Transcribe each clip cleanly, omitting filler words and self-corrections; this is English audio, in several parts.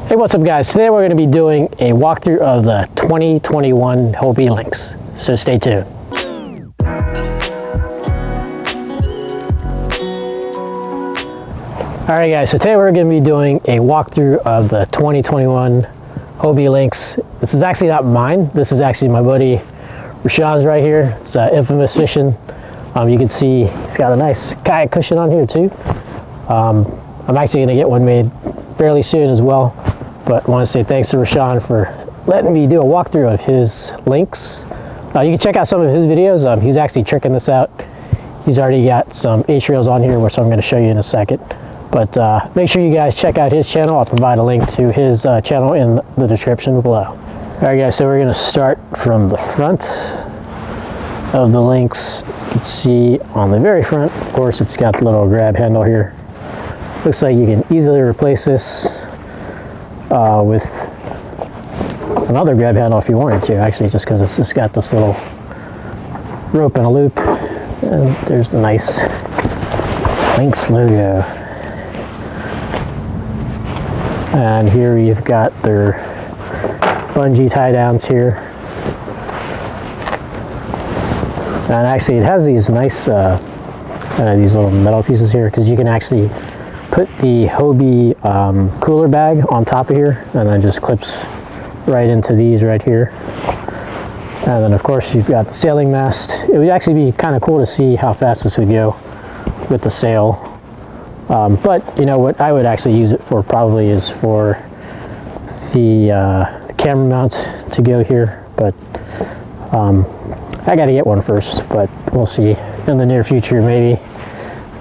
Hey, what's up guys? Today we're going to be doing a walkthrough of the 2021 Hobie Lynx, so stay tuned. Alright guys, so today we're going to be doing a walkthrough of the 2021 Hobie Lynx. This is actually not mine, this is actually my buddy Rashawn's right here. It's Infamous Fishing. You can see he's got a nice kayak cushion on here too. I'm actually going to get one made fairly soon as well. But I want to say thanks to Rashawn for letting me do a walkthrough of his Lynx. You can check out some of his videos. He's actually tricking this out. He's already got some H-reels on here, which I'm going to show you in a second. But make sure you guys check out his channel. I'll provide a link to his channel in the description below. Alright guys, so we're going to start from the front of the Lynx. You can see on the very front, of course, it's got the little grab handle here. Looks like you can easily replace this with another grab handle if you wanted to, actually, just because it's just got this little rope and a loop. And there's the nice Lynx logo. And here you've got their bungee tie downs here. And actually it has these nice these little metal pieces here, because you can actually put the Hobie cooler bag on top of here, and then just clips right into these right here. And then of course you've got the sailing mast. It would actually be kind of cool to see how fast this would go with the sail. But you know what I would actually use it for probably is for the camera mount to go here. But I gotta get one first, but we'll see in the near future maybe.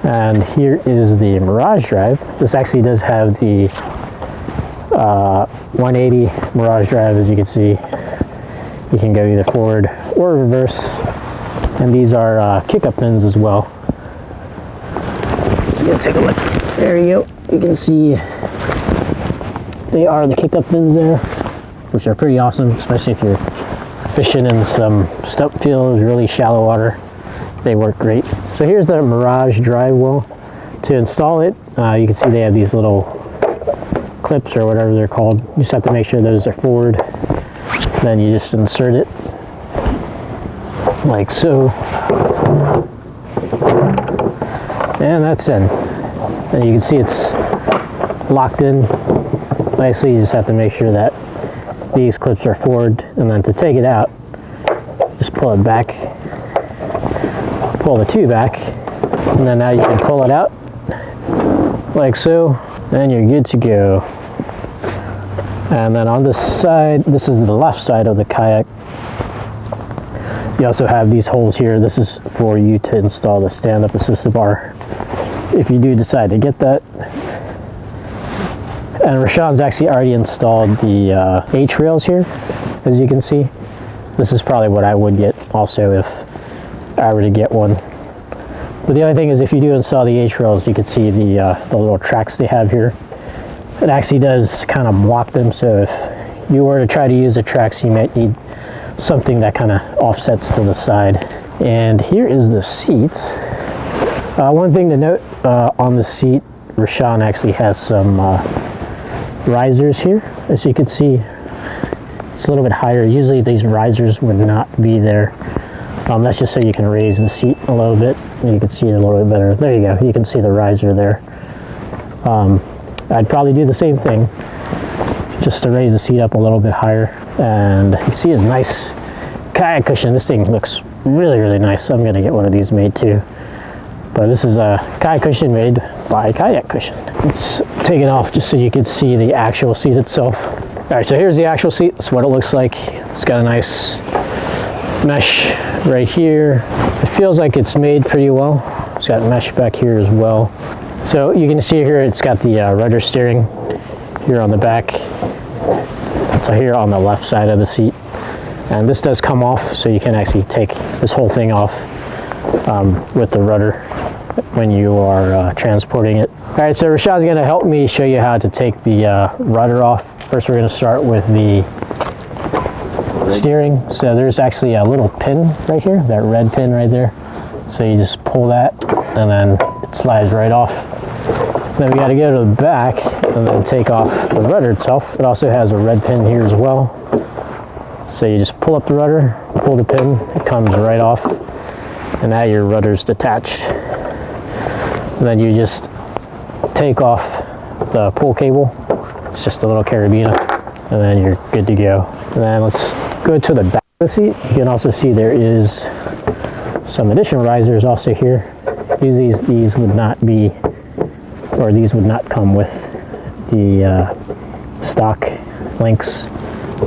And here is the Mirage Drive. This actually does have the 180 Mirage Drive, as you can see. You can go either forward or reverse. And these are kick-up pins as well. So let's take a look. There you go. You can see they are the kick-up pins there, which are pretty awesome, especially if you're fishing in some stump fields, really shallow water. They work great. So here's the Mirage Drywall. To install it, you can see they have these little clips or whatever they're called. You just have to make sure those are forward. Then you just insert it like so. And that's in. And you can see it's locked in nicely. You just have to make sure that these clips are forward. And then to take it out, just pull it back. Pull the two back, and then now you can pull it out like so, and you're good to go. And then on this side, this is the left side of the kayak, you also have these holes here. This is for you to install the stand-up assisted bar if you do decide to get that. And Rashawn's actually already installed the H-rails here, as you can see. This is probably what I would get also if I were to get one. But the only thing is, if you do install the H-rails, you can see the little tracks they have here. It actually does kind of block them, so if you were to try to use the tracks, you might need something that kind of offsets to the side. And here is the seat. One thing to note on the seat, Rashawn actually has some risers here. As you can see, it's a little bit higher. Usually these risers would not be there. That's just so you can raise the seat a little bit. You can see it a little bit better. There you go. You can see the riser there. I'd probably do the same thing, just to raise the seat up a little bit higher. And you can see his nice kayak cushion. This thing looks really, really nice. I'm going to get one of these made too. But this is a kayak cushion made by Kayak Cushion. Let's take it off just so you can see the actual seat itself. All right, so here's the actual seat. That's what it looks like. It's got a nice mesh right here. It feels like it's made pretty well. It's got mesh back here as well. So you can see here it's got the rudder steering here on the back. It's here on the left side of the seat. And this does come off, so you can actually take this whole thing off with the rudder when you are transporting it. All right, so Rashad's going to help me show you how to take the rudder off. First, we're going to start with the steering. So there's actually a little pin right here, that red pin right there. So you just pull that, and then it slides right off. Then we got to go to the back and then take off the rudder itself. It also has a red pin here as well. So you just pull up the rudder, pull the pin, it comes right off, and now your rudder's detached. And then you just take off the pull cable. It's just a little carabiner, and then you're good to go. And then let's go to the back of the seat. You can also see there is some additional risers also here. These would not be, or these would not come with the stock Lynx.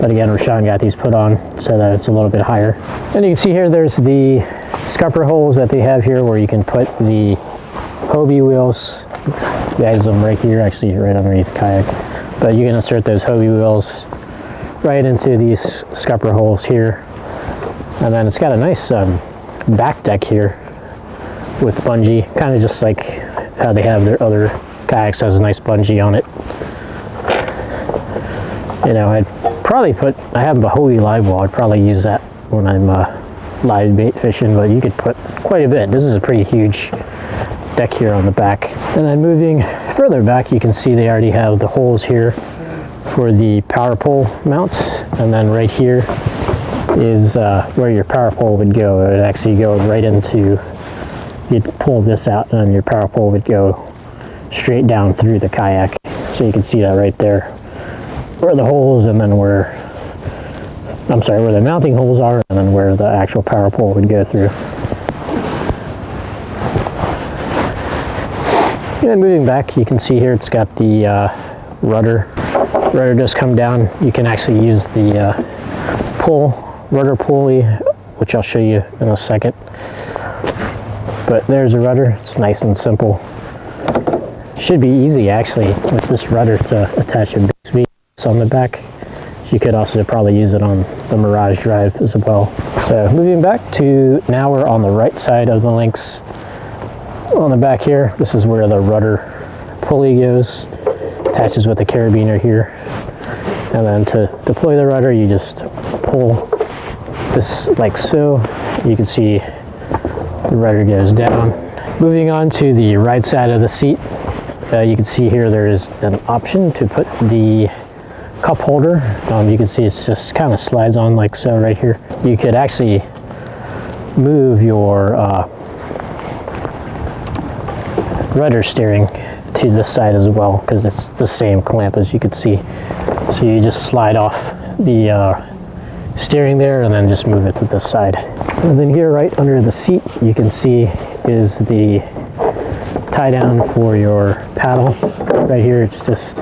But again, Rashawn got these put on so that it's a little bit higher. And you can see here there's the scupper holes that they have here where you can put the Hobie wheels. It has them right here, actually right underneath the Kayak. But you can insert those Hobie wheels right into these scupper holes here. And then it's got a nice back deck here with bungee, kind of just like how they have their other kayaks, has a nice bungee on it. You know, I'd probably I have a Hobie Drywall, I'd probably use that when I'm live bait fishing, but you could put quite a bit. This is a pretty huge deck here on the back. And then moving further back, you can see they already have the holes here for the power pole mount. And then right here is where your power pole would go. It would actually go right into, you'd pull this out and your power pole would go straight down through the Kayak. So you can see that right there, where the holes, and then where the mounting holes are, and then where the actual power pole would go through. And then moving back, you can see here it's got the rudder. Rudder does come down. You can actually use the rudder pulley, which I'll show you in a second. But there's a rudder. It's nice and simple. Should be easy actually with this rudder to attach a big speed on the back. You could also probably use it on the Mirage Drive as well. So moving back to, now we're on the right side of the Lynx. On the back here, this is where the rudder pulley goes, attaches with the carabiner here. And then to deploy the rudder, you just pull this like so. You can see the rudder goes down. Moving on to the right side of the seat, you can see here there is an option to put the cup holder. You can see it's just kind of slides on like so right here. You could actually move your rudder steering to this side as well, because it's the same clamp as you can see. So you just slide off the steering there and then just move it to this side. And then here right under the seat you can see is the tie down for your paddle. Right here it's just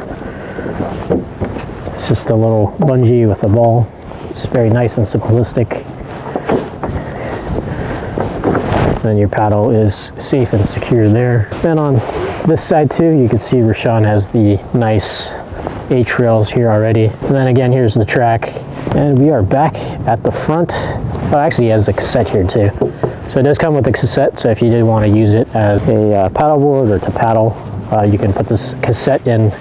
a little bungee with a ball. It's very nice and simplistic. Then your paddle is safe and secure there. Then on this side too, you can see Rashawn has the nice H-rails here already. And then again, here's the track. And we are back at the front. Oh, actually he has a cassette here too. So it does come with a cassette, so if you did want to use it as a paddle board or to paddle, you can put this cassette in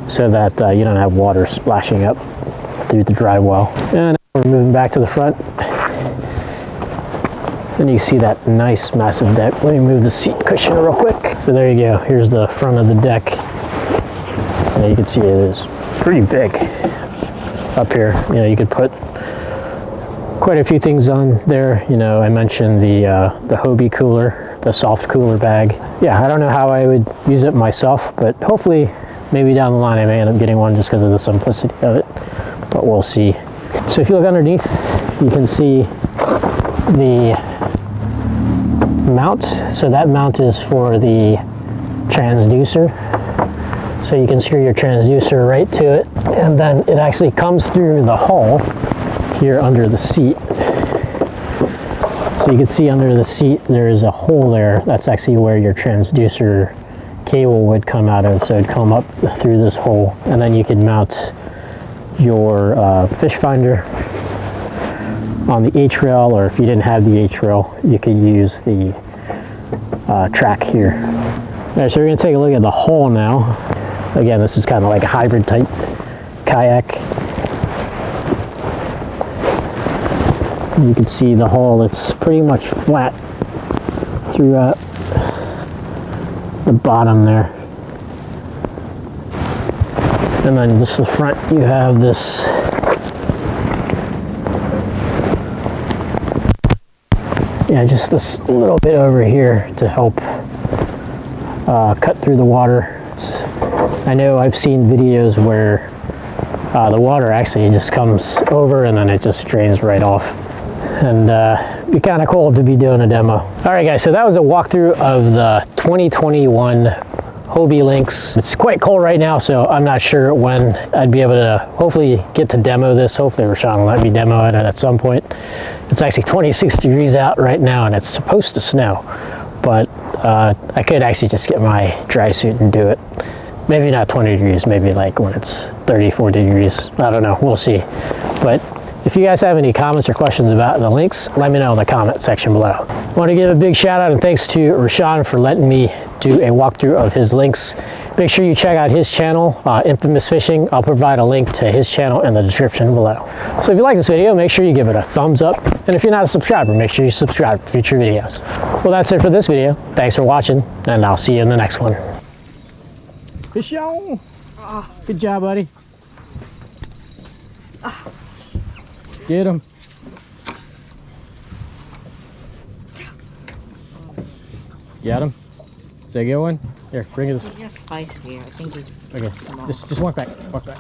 so that you don't have water splashing up through the drywall. And we're moving back to the front. And you see that nice massive deck. Let me move the seat cushion real quick. So there you go. Here's the front of the deck. And you can see it is pretty big up here. You know, you could put quite a few things on there. You know, I mentioned the Hobie cooler, the soft cooler bag. Yeah, I don't know how I would use it myself, but hopefully maybe down the line I may end up getting one just because of the simplicity of it, but we'll see. So if you look underneath, you can see the mount. So that mount is for the transducer. So you can screw your transducer right to it, and then it actually comes through the hole here under the seat. So you can see under the seat there is a hole there. That's actually where your transducer cable would come out of. So it'd come up through this hole, and then you could mount your fish finder on the H-rail, or if you didn't have the H-rail, you could use the track here. All right, so we're going to take a look at the hull now. Again, this is kind of like a hybrid type kayak. You can see the hull, it's pretty much flat throughout the bottom there. And then just the front, you have this just this little bit over here to help cut through the water. I know I've seen videos where the water actually just comes over and then it just drains right off. And it'd be kind of cool to be doing a demo. All right, guys, so that was a walkthrough of the 2021 Hobie Lynx. It's quite cold right now, so I'm not sure when I'd be able to hopefully get to demo this. Hopefully Rashawn will let me demo it at some point. It's actually 26 degrees out right now and it's supposed to snow, but I could actually just get my dry suit and do it. Maybe not 20 degrees, maybe like when it's 30, 40 degrees. I don't know, we'll see. But if you guys have any comments or questions about the Lynx, let me know in the comment section below. I want to give a big shout out and thanks to Rashawn for letting me do a walkthrough of his Lynx. Make sure you check out his channel, Infamous Fishing. I'll provide a link to his channel in the description below. So if you like this video, make sure you give it a thumbs up. And if you're not a subscriber, make sure you subscribe for future videos. Well, that's it for this video. Thanks for watching, and I'll see you in the next one. Fish on! Good job, buddy. Get him. Got him. Is that a good one? Here, bring it. He's spicy here. I think he's okay. Just walk back. Walk back.